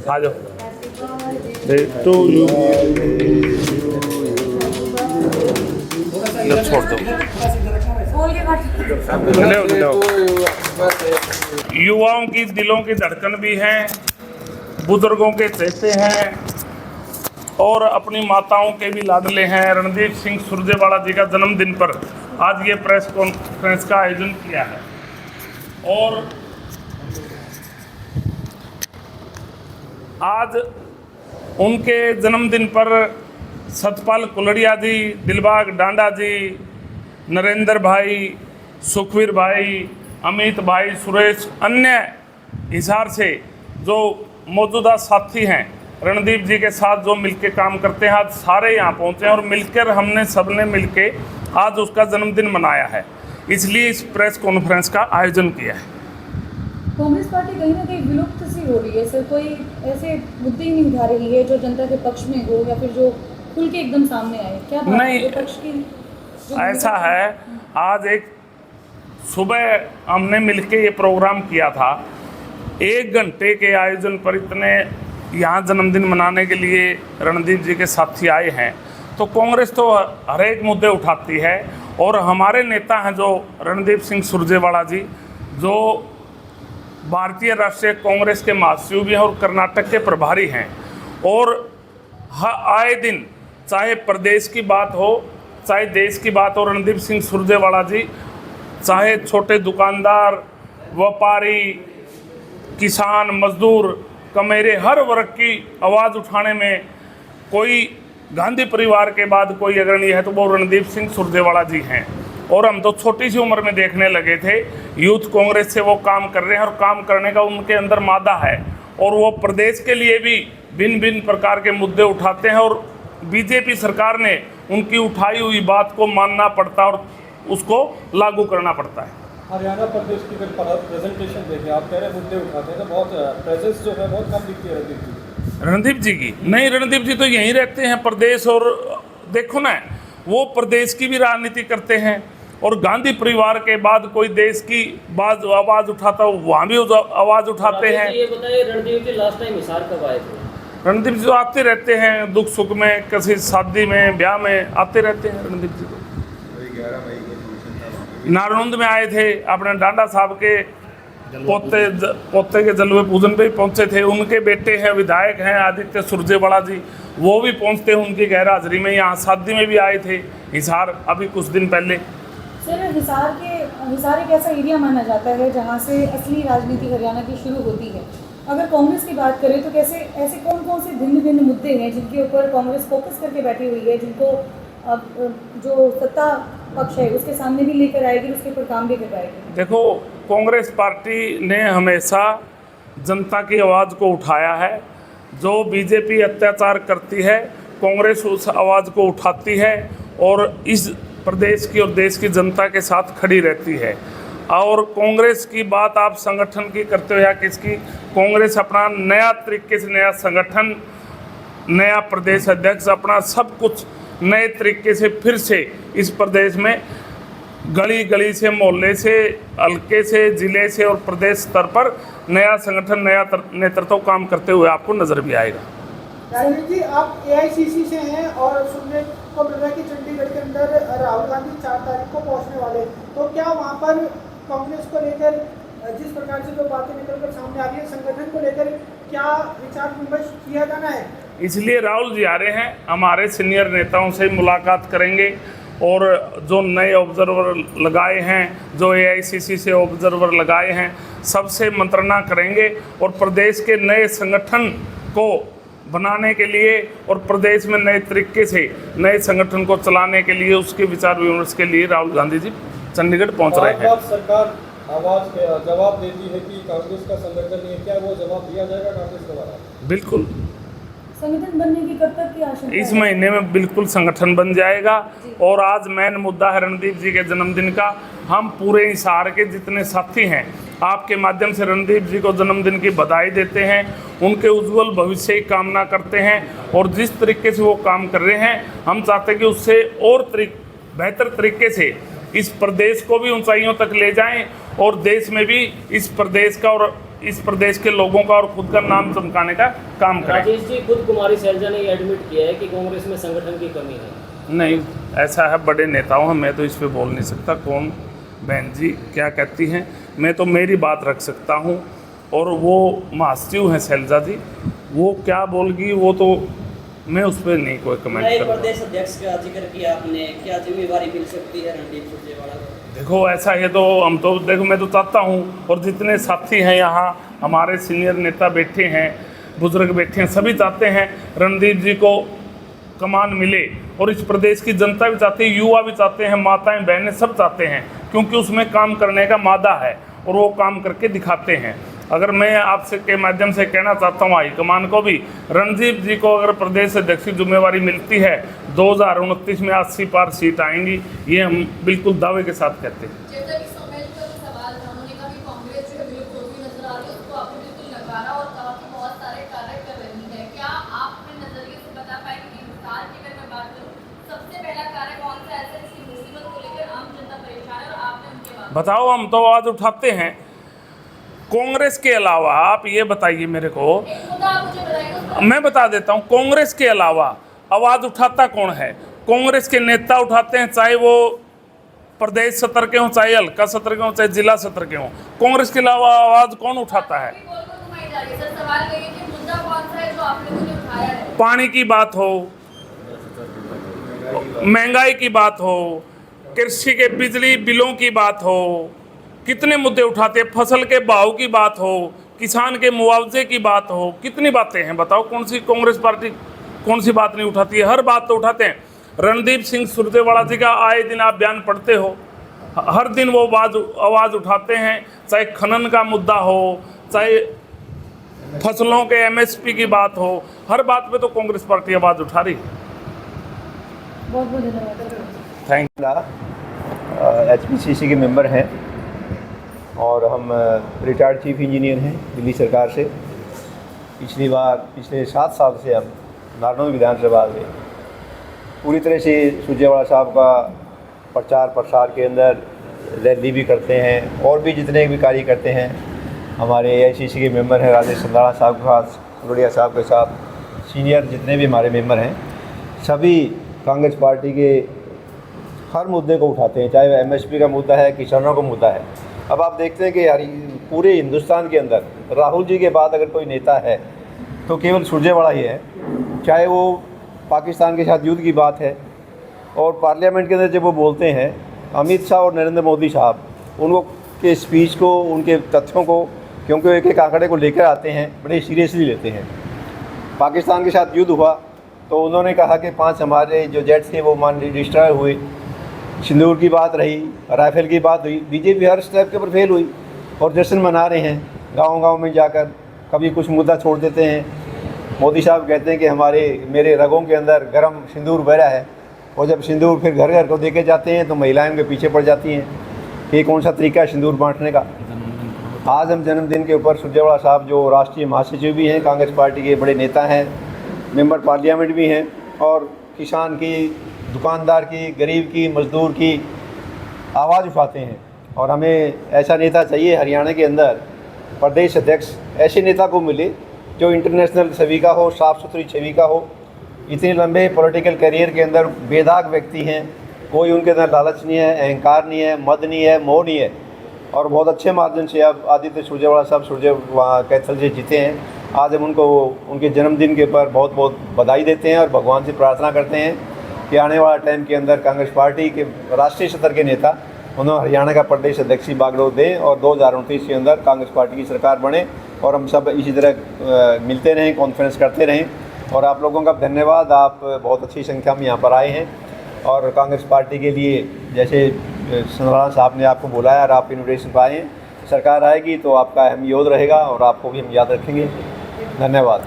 आ जाओ to you छोड़ दो। युवाओं की दिलों की धड़कन भी हैं, बुजुर्गों के चेते हैं और अपनी माताओं के भी लाडले हैं। रणदीप सिंह सुरजेवाला जी का जन्मदिन पर आज ये प्रेस कॉन्फ्रेंस का आयोजन किया है और आज उनके जन्मदिन पर सतपाल कुलड़िया जी, दिलबाग डांडा जी, नरेंद्र भाई, सुखवीर भाई, अमित भाई, सुरेश, अन्य हिसार से जो मौजूदा साथी हैं रणदीप जी के साथ जो मिलके काम करते हैं, आज सारे यहाँ पहुँचे हैं और मिलकर हमने सबने मिलके आज उसका जन्मदिन मनाया है, इसलिए इस प्रेस कॉन्फ्रेंस का आयोजन किया है। कांग्रेस पार्टी कहीं ना कहीं विलुप्त सी हो रही है सर, कोई ऐसे मुद्दे ही नहीं उठा रही है जो जनता के पक्ष में हो या फिर जो खुल के एकदम सामने आए, क्या बात नहीं है पक्ष की? ऐसा है, आज एक सुबह हमने मिलके ये प्रोग्राम किया था, 1 घंटे के आयोजन पर इतने यहाँ जन्मदिन मनाने के लिए रणदीप जी के साथी आए हैं, तो कांग्रेस तो हर एक मुद्दे उठाती है और हमारे नेता हैं जो रणदीप सिंह सुरजेवाला जी, जो भारतीय राष्ट्रीय कांग्रेस के महासचिव भी हैं और कर्नाटक के प्रभारी हैं और आए दिन चाहे प्रदेश की बात हो चाहे देश की बात हो, रणदीप सिंह सुरजेवाला जी चाहे छोटे दुकानदार, व्यापारी, किसान, मजदूर, कमेरे, हर वर्ग की आवाज़ उठाने में कोई गांधी परिवार के बाद कोई अग्रणी है तो वो रणदीप सिंह सुरजेवाला जी हैं। और हम तो छोटी सी उम्र में देखने लगे थे, यूथ कांग्रेस से वो काम कर रहे हैं और काम करने का उनके अंदर मादा है और वो प्रदेश के लिए भी भिन्न भिन्न प्रकार के मुद्दे उठाते हैं और बीजेपी सरकार ने उनकी उठाई हुई बात को मानना पड़ता है और उसको लागू करना पड़ता है। हरियाणा प्रदेश की अगर प्रेजेंटेशन देखें, आप कह रहे हैं मुद्दे उठाते हैं तो बहुत प्रेजेंस जो है बहुत कम दिखती है रणदीप जी की। नहीं, रणदीप जी तो यहीं रहते हैं प्रदेश, और देखो ना वो प्रदेश की भी राजनीति करते हैं और गांधी परिवार के बाद कोई देश की आवाज़ उठाता हो वहाँ भी आवाज़ उठाते हैं। ये बताइए रणदीप जी लास्ट टाइम हिसार कब आए थे? रणदीप जी तो आते रहते हैं, दुख सुख में, किसी शादी में, ब्याह में आते रहते हैं रणदीप जी। तो नारनौंद में आए थे, अपने डांडा साहब के पोते के जलवे पूजन पे पहुंचे थे। उनके बेटे हैं, विधायक हैं आदित्य सुरजेवाला जी, वो भी पहुंचते हैं उनकी गैर हाजिरी में। यहाँ शादी में भी आए थे हिसार अभी कुछ दिन पहले। सर हिसार एक ऐसा एरिया माना जाता है जहाँ से असली राजनीति हरियाणा की शुरू होती है। अगर कांग्रेस की बात करें तो कैसे ऐसे कौन कौन से भिन्न भिन्न मुद्दे हैं जिनके ऊपर कांग्रेस फोकस करके बैठी हुई है, जिनको अब जो सत्ता पक्ष है उसके सामने भी लेकर आएगी, उसके ऊपर काम भी करवाएगी? देखो, कांग्रेस पार्टी ने हमेशा जनता की आवाज़ को उठाया है। जो बीजेपी अत्याचार करती है, कांग्रेस उस आवाज़ को उठाती है और इस प्रदेश की और देश की जनता के साथ खड़ी रहती है। और कांग्रेस की बात आप संगठन की करते हो या किसकी, कांग्रेस अपना नया तरीके से नया संगठन, नया प्रदेश अध्यक्ष, अपना सब कुछ नए तरीके से फिर से इस प्रदेश में गली गली से, मोहल्ले से, हल्के से, जिले से और प्रदेश स्तर पर नया संगठन, नया नेतृत्व काम करते हुए आपको नजर भी आएगा। राजीव जी, आप AICC से हैं और सुनने को मिल रहा है कि चंडीगढ़ के अंदर राहुल गांधी 4 तारीख को पहुंचने वाले, तो क्या वहां पर कांग्रेस को लेकर जिस प्रकार से जो बातें निकलकर सामने आ रही है, संगठन को लेकर क्या विचार विमर्श किया जाना है? इसलिए राहुल जी आ रहे हैं, हमारे सीनियर नेताओं से मुलाकात करेंगे और जो नए ऑब्जर्वर लगाए हैं, जो AICC से ऑब्जर्वर लगाए हैं, सबसे मंत्रणा करेंगे और प्रदेश के नए संगठन को बनाने के लिए और प्रदेश में नए तरीके से नए संगठन को चलाने के लिए उसके विचार विमर्श के लिए राहुल गांधी जी चंडीगढ़ पहुंच रहे हैं। सरकार आवाज जवाब देती है कि कांग्रेस का संगठन नहीं है, क्या वो जवाब दिया जाएगा कांग्रेस द्वारा? बिल्कुल, संगठन बनने की कब तक की आशंका है? इस महीने में बिल्कुल संगठन बन जाएगा। और आज मेन मुद्दा है रणदीप जी के जन्मदिन का। हम पूरे हिसार के जितने साथी हैं आपके माध्यम से रणदीप जी को जन्मदिन की बधाई देते हैं, उनके उज्जवल भविष्य की कामना करते हैं और जिस तरीके से वो काम कर रहे हैं, हम चाहते हैं कि उससे और बेहतर तरीके से इस प्रदेश को भी ऊंचाइयों तक ले जाएं और देश में भी इस प्रदेश का और इस प्रदेश के लोगों का और खुद का नाम चमकाने का काम करें। राजेश जी, खुद कुमारी शैलजा ने एडमिट किया है कि कांग्रेस में संगठन की कमी है। नहीं, ऐसा है, बड़े नेताओं हैं, मैं तो इस पे बोल नहीं सकता कौन बहन जी क्या कहती हैं। मैं तो मेरी बात रख सकता हूँ, और वो महासचिव हैं शैलजा जी, वो क्या बोलगी वो तो मैं उस पर नहीं कोई कमेंट नए करूँगा। प्रदेश अध्यक्ष का जिक्र किया आपने, क्या जिम्मेवारी मिल सकती है रणदीप सुरजेवाला को? देखो ऐसा है तो हम तो देखो, मैं तो चाहता हूँ, और जितने साथी हैं यहाँ हमारे सीनियर नेता बैठे हैं, बुजुर्ग बैठे हैं, सभी चाहते हैं रणदीप जी को कमान मिले, और इस प्रदेश की जनता भी चाहती है, युवा भी चाहते हैं, माताएं बहनें सब चाहते हैं, क्योंकि उसमें काम करने का मादा है और वो काम करके दिखाते हैं। अगर मैं आपसे के माध्यम से कहना चाहता हूँ हाईकमान को भी, रणदीप जी को अगर प्रदेश अध्यक्ष की जिम्मेवारी मिलती है 2029 में 80 पार सीट आएंगी, ये हम बिल्कुल दावे के साथ कहते हैं। जैसा कि सोमेश का जो सवाल था, उन्होंने कहा कि कांग्रेस जो है विलुप्त होती नजर आ रही है, उसको आपने बिल्कुल नकारा और कहा कि बहुत सारे कार्य कर रही है। क्या आप अपने नजरिए से बता पाएंगे कि हिसार की अगर मैं बात करूँ, सबसे पहला कार्य कौन सा ऐसा जिसकी मुसीबत को लेकर आम जनता परेशान है और आपने उनके बात बताओ, हम तो आवाज़ उठाते हैं कांग्रेस के अलावा। आप ये बताइए मेरे को, एक मुद्दा आप मुझे बताइए। मैं बता देता हूँ, कांग्रेस के अलावा आवाज़ उठाता कौन है? कांग्रेस के नेता उठाते हैं, चाहे वो प्रदेश सत्र के हों, चाहे हल्का सत्र के हों, चाहे जिला सत्र के हों। कांग्रेस के अलावा आवाज़ कौन उठाता है? सर सवाल ये है कि मुद्दा कौन सा है जो आपने मुझे उठाया है? पानी की बात हो, महंगाई की बात हो, कृषि के बिजली बिलों की बात हो, कितने मुद्दे उठाते हैं, फसल के भाव की बात हो, किसान के मुआवजे की बात हो, कितनी बातें हैं। बताओ कौन सी कांग्रेस पार्टी कौन सी बात नहीं उठाती है? हर बात तो उठाते हैं। रणदीप सिंह सुरजेवाला जी का आए दिन आप बयान पढ़ते हो, हर दिन वो आवाज़ उठाते हैं, चाहे खनन का मुद्दा हो, चाहे फसलों के MSP की बात हो, हर बात पे तो कांग्रेस पार्टी आवाज़ उठा रही है। बहुत बहुत धन्यवाद। थैंक HPCC के मेंबर हैं और हम रिटायर्ड चीफ इंजीनियर हैं दिल्ली सरकार से। पिछले 7 साल से हम नारनौल विधानसभा में पूरी तरह से सुरजेवाला साहब का प्रचार प्रसार के अंदर रैली भी करते हैं, और भी जितने भी कार्य करते हैं। हमारे AICC के मेंबर हैं राजेश संधाड़ा साहब के साथ, गुड़िया साहब के साथ, सीनियर जितने भी हमारे मेंबर हैं, सभी कांग्रेस पार्टी के हर मुद्दे को उठाते हैं, चाहे वह MSP का मुद्दा है, किसानों का मुद्दा है। अब आप देखते हैं कि पूरे हिंदुस्तान के अंदर राहुल जी के बाद अगर कोई नेता है तो केवल सुरजेवाला ही है, चाहे वो पाकिस्तान के साथ युद्ध की बात है, और पार्लियामेंट के अंदर जब वो बोलते हैं, अमित शाह और नरेंद्र मोदी साहब उनको के स्पीच को, उनके तथ्यों को, क्योंकि एक एक आंकड़े को लेकर आते हैं, बड़े सीरियसली लेते हैं। पाकिस्तान के साथ युद्ध हुआ तो उन्होंने कहा कि 5 हमारे जो जेट्स थे वो डिस्ट्रॉय हुए, सिंदूर की बात रही, राइफल की बात हुई, बीजेपी हर स्टेप के ऊपर फेल हुई और जश्न मना रहे हैं गांव-गांव में जाकर। कभी कुछ मुद्दा छोड़ देते हैं। मोदी साहब कहते हैं कि मेरे रगों के अंदर गर्म सिंदूर बह रहा है, और जब सिंदूर फिर घर घर को देके जाते हैं तो महिलाएं उनके पीछे पड़ जाती हैं कि कौन सा तरीका है सिंदूर बांटने का। आज हम जन्मदिन के ऊपर सुरजेवाला साहब जो राष्ट्रीय महासचिव भी हैं, कांग्रेस पार्टी के बड़े नेता हैं, मेंबर पार्लियामेंट भी हैं, और किसान की, दुकानदार की, गरीब की, मजदूर की आवाज़ उठाते हैं। और हमें ऐसा नेता चाहिए हरियाणा के अंदर, प्रदेश अध्यक्ष ऐसे नेता को मिले जो इंटरनेशनल छवि का हो, साफ़ सुथरी छवि का हो। इतने लंबे पॉलिटिकल करियर के अंदर बेदाग व्यक्ति हैं, कोई उनके अंदर लालच नहीं है, अहंकार नहीं है, मद नहीं है, मोह नहीं है, और बहुत अच्छे माध्यम से अब आदित्य सुरजेवाला साहब वहाँ कैथल से जीते हैं। आज हम उनको उनके जन्मदिन के ऊपर बहुत बहुत बधाई देते हैं और भगवान से प्रार्थना करते हैं कि आने वाला टाइम के अंदर कांग्रेस पार्टी के राष्ट्रीय स्तर के नेता उन्होंने हरियाणा का प्रदेश अध्यक्ष बागडोर दें और 2029 के अंदर कांग्रेस पार्टी की सरकार बने, और हम सब इसी तरह मिलते रहें, कॉन्फ्रेंस करते रहें। और आप लोगों का धन्यवाद, आप बहुत अच्छी संख्या में यहाँ पर आए हैं, और कांग्रेस पार्टी के लिए जैसे संधाड़ा साहब ने आपको बुलाया और आप इन्विटेशन पाए हैं, सरकार आएगी तो आपका अहम योगदान रहेगा और आपको भी हम याद रखेंगे। धन्यवाद।